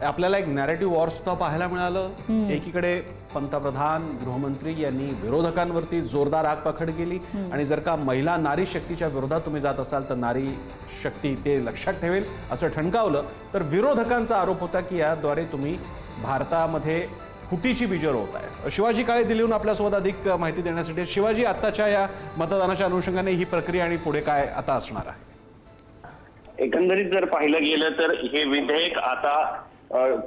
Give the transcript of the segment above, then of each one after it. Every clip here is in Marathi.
आपल्याला एक नॅरेटिव्ह वॉर सुद्धा पाहायला मिळालं। एकीकडे पंतप्रधान गृहमंत्री यांनी विरोधकांवरती जोरदार आगपाखड केली आणि जर का महिला नारी शक्तीच्या विरोधात तुम्ही जात असाल तर नारी शक्ती ते लक्षात ठेवेल असं ठणकावलं। तर विरोधकांचा आरोप होता की याद्वारे तुम्ही भारतामध्ये फुटीची बीजं रोवत आहे। शिवाजी काळे दिल्लीहून आपल्यासोबत अधिक माहिती देण्यासाठी। शिवाजी, आताच्या या मतदानाच्या अनुषंगाने ही प्रक्रिया आणि पुढे काय आता असणार आहे? एकंदरीत जर पाहिलं गेलं तर हे विधेयक आता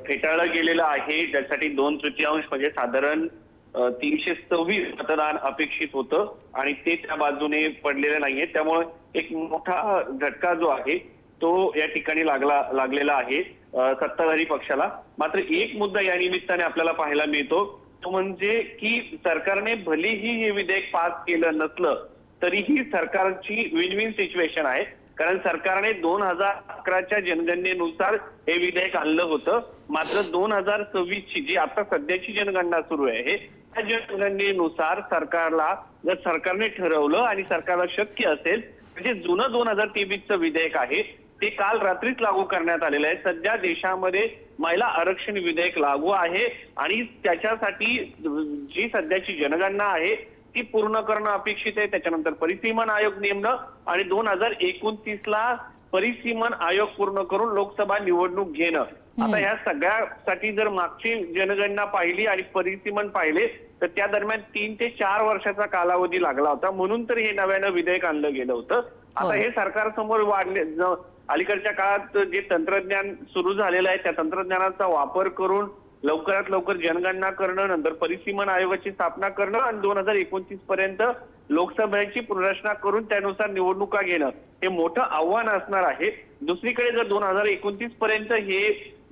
फेटाळलं गेलेलं आहे, ज्यासाठी 2/3 म्हणजे साधारण 326 मतदान अपेक्षित होतं आणि ते त्या बाजूने पडलेलं नाहीये। त्यामुळे एक मोठा झटका जो आहे तो या ठिकाणी लागलेला आहे सत्ताधारी पक्षाला। मात्र एक मुद्दा या निमित्ताने आपल्याला पाहायला मिळतो, तो म्हणजे की सरकारने भलेही हे विधेयक पास केलं नसलं तरीही सरकारची विन विन सिच्युएशन आहे। कारण सरकारने 2011च्या जनगणनेनुसार हे विधेयक आणलं होतं, मात्र 2026ची जी आता सध्याची जनगणना सुरू आहे त्या जनगणनेनुसार जर सरकारने ठरवलं आणि सरकारला शक्य असेल म्हणजे जुनं 2023चं विधेयक आहे ते काल रात्रीच लागू करण्यात आलेलं आहे। सध्या देशामध्ये महिला आरक्षण विधेयक लागू आहे आणि त्याच्यासाठी जी सध्याची जनगणना आहे ती पूर्ण करणं अपेक्षित आहे। त्याच्यानंतर परिसीमन आयोग नेमणं आणि 2029ला परिसीमन आयोग पूर्ण करून लोकसभा निवडणूक घेणं। आता या सगळ्यासाठी जर मागची जनगणना पाहिली आणि परिसीमन पाहिले तर त्या दरम्यान 3 ते 4 वर्षाचा कालावधी लागला होता, म्हणून तर हे नव्यानं विधेयक आणलं गेलं होतं। आता हे सरकारसमोर अलीकडच्या काळात जे तंत्रज्ञान सुरू झालेलं आहे त्या तंत्रज्ञानाचा वापर करून लवकरात लवकर जनगणना करणं, नंतर परिसीमन आयोगाची स्थापना करणं आणि 2029 पर्यंत लोकसभेची पुनर्रचना करून त्यानुसार निवडणुका घेणं हे मोठं आव्हान असणार आहे। दुसरीकडे जर 2029 पर्यंत हे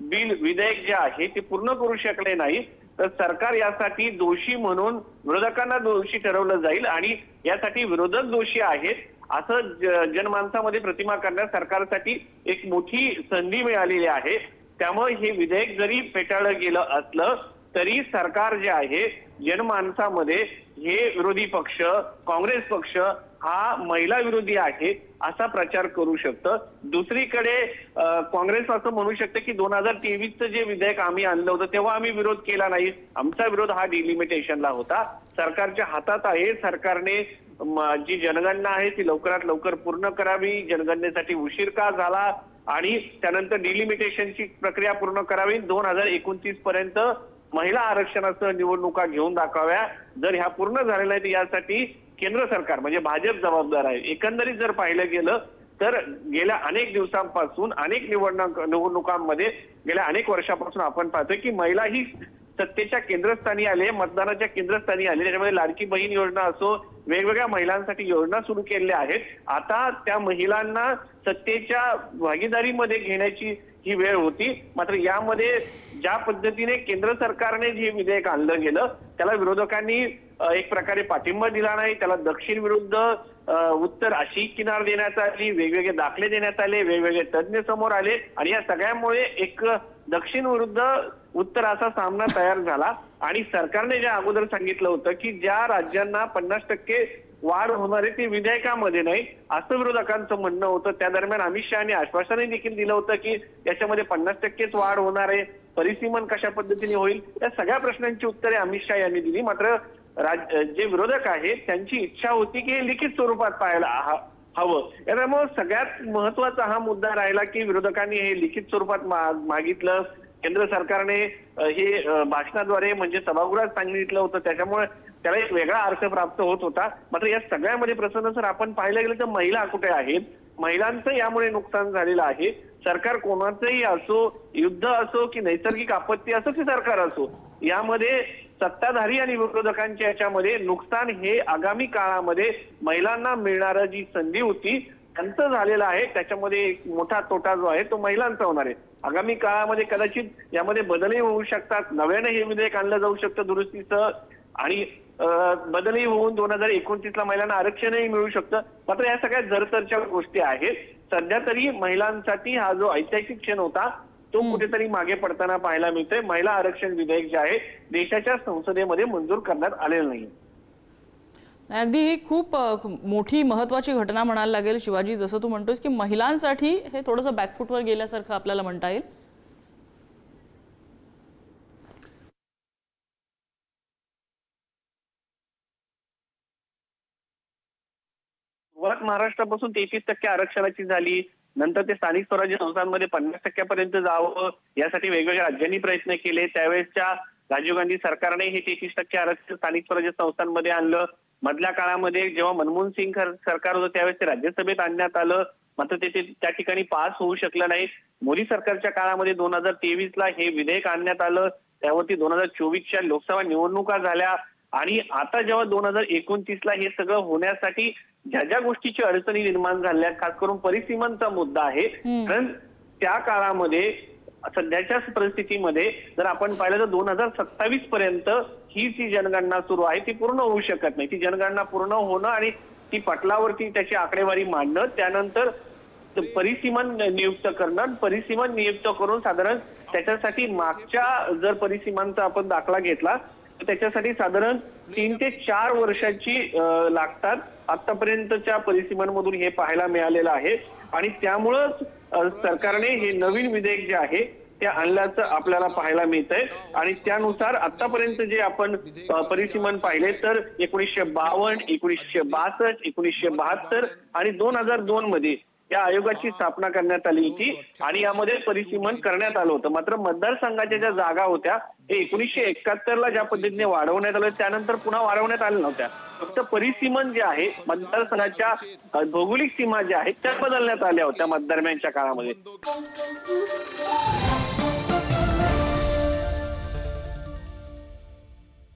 विधेयक जे आहे ते पूर्ण करू शकले नाही तर सरकार यासाठी दोषी म्हणून विरोधकांना दोषी ठरवलं जाईल आणि यासाठी विरोधक दोषी आहेत असं जनमानसामध्ये प्रतिमा करण्यास सरकारसाठी एक मोठी संधी मिळालेली आहे। त्यामुळे हे विधेयक जरी फेटाळलं गेलं असलं तरी सरकार जे आहे जनमानसामध्ये हे विरोधी पक्ष काँग्रेस पक्ष हा महिला विरोधी आहे असा प्रचार करू शकतं। दुसरीकडे काँग्रेस असं म्हणू शकते की 2023चं जे विधेयक आम्ही आणलं होतं तेव्हा आम्ही विरोध केला नाही, आमचा विरोध हा डिलिमिटेशनला होता। सरकारच्या हातात आहे, सरकारने जी जनगणना आहे ती लवकरात लवकर पूर्ण करावी, जनगणनेसाठी उशीर का झाला आणि त्यानंतर डिलिमिटेशनची प्रक्रिया पूर्ण करावी, 2029 पर्यंत महिला आरक्षणासह निवडणुका घेऊन दाखवाव्या। जर ह्या पूर्ण झालेल्या आहेत यासाठी केंद्र सरकार म्हणजे भाजप जबाबदार आहे। एकंदरीत जर पाहिलं गेलं तर गेल्या अनेक दिवसांपासून अनेक निवडणुकांमध्ये गेल्या अनेक वर्षापासून आपण पाहतोय की महिला ही सत्तेच्या केंद्रस्थानी आले, मतदानाच्या केंद्रस्थानी आले। त्याच्यामध्ये लाडकी बहीण योजना असो, वेगवेगळ्या महिलांसाठी योजना सुरू केलेल्या आहेत। आता त्या महिलांना सत्तेच्या भागीदारीमध्ये घेण्याची ही वेळ होती। मात्र यामध्ये ज्या पद्धतीने केंद्र सरकारने जे विधेयक आणलं गेलं त्याला विरोधकांनी एक प्रकारे पाठिंबा दिला नाही, त्याला दक्षिण विरुद्ध उत्तर अशी किनार देण्यात आली, वेगवेगळे दाखले देण्यात आले, वेगवेगळे तज्ञ समोर आले आणि या सगळ्यामुळे एक दक्षिण विरुद्ध उत्तर असा सामना तयार झाला। आणि सरकारने ज्या अगोदर सांगितलं होतं की ज्या राज्यांना 50% वाढ होणार आहे ते विधेयकामध्ये नाही असं विरोधकांचं म्हणणं होतं। त्या दरम्यान अमित शहानी आश्वासनही देखील दिलं होतं की याच्यामध्ये 50%च वाढ होणार आहे, परिसीमन कशा पद्धतीने होईल, या सगळ्या प्रश्नांची उत्तरे अमित शहा यांनी दिली। मात्र जे विरोधक आहेत त्यांची इच्छा होती की हे लिखित स्वरूपात पाहायला हवं। त्यामुळे सगळ्यात महत्वाचा हा मुद्दा राहिला की विरोधकांनी हे लिखित स्वरूपात मागितलं, केंद्र सरकारने हे भाषणाद्वारे म्हणजे सभागृहात सांगितलं होतं, त्याच्यामुळे त्याला एक वेगळा अर्थ प्राप्त होत होता। मात्र या सगळ्यामध्ये प्रसन्न सर आपण पाहायला गेलं तर महिला कुठे आहेत, महिलांचं यामुळे नुकसान झालेलं आहे। सरकार कोणाचंही असो, युद्ध असो की नैसर्गिक आपत्ती असो की सरकार असो, यामध्ये सत्ताधारी आणि विरोधकांच्या याच्यामध्ये नुकसान हे आगामी काळामध्ये महिलांना मिळणारं जी संधी होती त्यांचं झालेलं आहे। त्याच्यामध्ये एक मोठा तोटा जो आहे तो महिलांचा होणार आहे। आगामी काळामध्ये कदाचित यामध्ये बदलही होऊ शकतात, नव्याने हे विधेयक आणलं जाऊ शकतं दुरुस्तीचं आणि बदलही होऊन 2029ला महिलांना आरक्षणही मिळू शकतं। मात्र या सगळ्या जरतरच्या गोष्टी आहेत। सध्या तरी महिलांसाठी हा जो ऐतिहासिक क्षण होता तो कुठेतरी मागे पडताना पाहायला मिळतोय। महिला आरक्षण विधेयक जे आहे देशाच्या संसदेमध्ये मंजूर करण्यात आलेलं नाही। अगदी ही खूप मोठी महत्त्वाची घटना म्हणायला लागेल शिवाजी, जसं तू म्हणतोस की महिलांसाठी हे थोडंसं बॅकफुटवर गेल्यासारखं आपल्याला म्हणता येईल। सुरुवात महाराष्ट्रापासून 33% आरक्षणाची झाली. नंतर ते स्थानिक स्वराज्य संस्थांमध्ये 50% जावं यासाठी वेगवेगळ्या राज्यांनी प्रयत्न केले. त्यावेळेसच्या राजीव गांधी सरकारने हे 33% आरक्षण स्थानिक स्वराज्य संस्थांमध्ये आणलं. मधल्या काळामध्ये जेव्हा मनमोहन सिंग सरकार होतं त्यावेळेस ते राज्यसभेत आणण्यात आलं, मात्र ते त्या ठिकाणी पास होऊ शकलं नाही. मोदी सरकारच्या काळामध्ये 2023ला हे विधेयक आणण्यात आलं. त्यावरती 2024च्या लोकसभा निवडणुका झाल्या आणि आता जेव्हा 2029ला हे सगळं होण्यासाठी ज्या ज्या गोष्टीची अडचणी निर्माण झाल्या, खास करून परिसीमांचा मुद्दा आहे. कारण त्या काळामध्ये सध्याच्या परिस्थितीमध्ये जर आपण पाहिलं तर 2027 पर्यंत ही जी जनगणना सुरू आहे ती पूर्ण होऊ शकत नाही. ती जनगणना पूर्ण होणं आणि ती पटलावरती त्याची आकडेवारी मांडणं, त्यानंतर परिसीमन नियुक्त करणं, परिसीमन नियुक्त करून साधारण त्याच्यासाठी मागच्या जर परिसीमांचा आपण दाखला घेतला तर त्याच्यासाठी साधारण 3 ते 4 वर्षाची लागतात. आतापर्यंतच्या परिसीमांमधून हे पाहायला मिळालेलं आहे आणि त्यामुळंच सरकारने हे नवीन विधेयक जे आहे ते आणल्याचं आपल्याला पाहायला मिळतंय. आणि त्यानुसार आतापर्यंत जे आपण परिसीमन पाहिले तर 1952, 1962, 1972 आणि 2002 मध्ये या आयोगाची स्थापना करण्यात आली होती आणि यामध्ये परिसीमन करण्यात आलं होतं. मात्र मतदारसंघाच्या ज्या जागा होत्या हे 1971ला ज्या पद्धतीने वाढवण्यात आलं त्यानंतर पुन्हा वाढवण्यात आल्या नव्हत्या. फक्त परिसीमन जे आहे मतदारसंघाच्या भौगोलिक सीमा ज्या आहेत त्या बदलण्यात आल्या होत्या मतदरम्यानच्या काळामध्ये.